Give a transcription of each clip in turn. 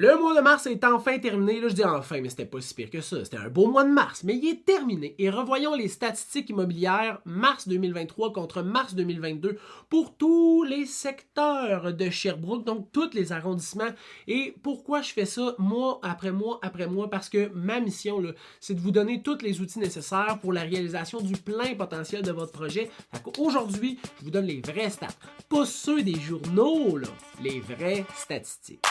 Le mois de mars est enfin terminé. Là, je dis enfin, mais c'était pas si pire que ça. C'était un beau mois de mars, mais il est terminé. Et revoyons les statistiques immobilières mars 2023 contre mars 2022 pour tous les secteurs de Sherbrooke, donc tous les arrondissements. Et pourquoi je fais ça mois après mois après mois? Parce que ma mission, là, c'est de vous donner tous les outils nécessaires pour la réalisation du plein potentiel de votre projet. Aujourd'hui, je vous donne les vrais stats. Pas ceux des journaux, là, les vraies statistiques.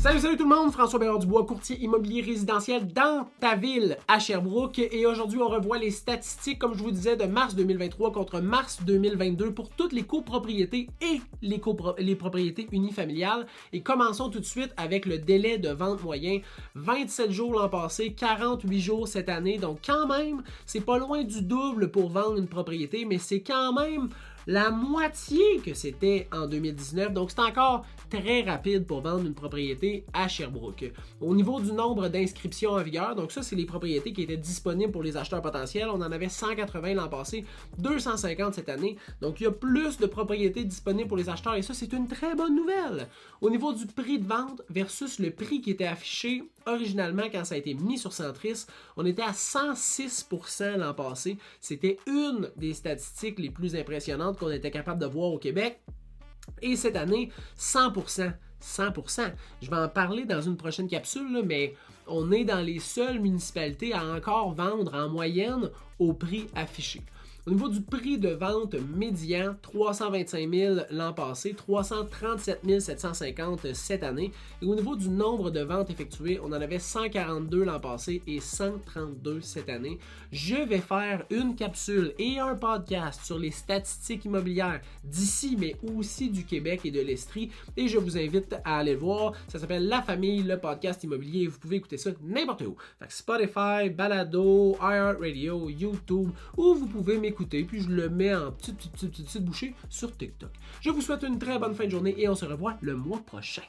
Salut tout le monde, François Bérard-Dubois, courtier immobilier résidentiel dans ta ville à Sherbrooke. Et aujourd'hui, on revoit les statistiques, comme je vous disais, de mars 2023 contre mars 2022 pour toutes les copropriétés et les propriétés unifamiliales. Et commençons tout de suite avec le délai de vente moyen. 27 jours l'an passé, 48 jours cette année. Donc quand même, c'est pas loin du double pour vendre une propriété, mais c'est quand même la moitié que c'était en 2019. Donc, c'est encore très rapide pour vendre une propriété à Sherbrooke. Au niveau du nombre d'inscriptions en vigueur, donc ça, c'est les propriétés qui étaient disponibles pour les acheteurs potentiels. On en avait 180 l'an passé, 250 cette année. Donc, il y a plus de propriétés disponibles pour les acheteurs et ça, c'est une très bonne nouvelle. Au niveau du prix de vente versus le prix qui était affiché originalement quand ça a été mis sur Centris, on était à 106% l'an passé. C'était une des statistiques les plus impressionnantes qu'on était capable de voir au Québec. Et cette année, 100%. 100%. Je vais en parler dans une prochaine capsule, là, mais on est dans les seules municipalités à encore vendre en moyenne au prix affiché. Au niveau du prix de vente médian, 325 000 l'an passé, 337 750 cette année. Et au niveau du nombre de ventes effectuées, on en avait 142 l'an passé et 132 cette année. Je vais faire une capsule et un podcast sur les statistiques immobilières d'ici, mais aussi du Québec et de l'Estrie. Et je vous invite à aller voir. Ça s'appelle La Famille, le podcast immobilier. Vous pouvez écouter ça n'importe où. Fait que Spotify, Balado, iHeartRadio, YouTube, ou vous pouvez m'écouter, puis je le mets en petite bouchée sur TikTok. Je vous souhaite une très bonne fin de journée et on se revoit le mois prochain.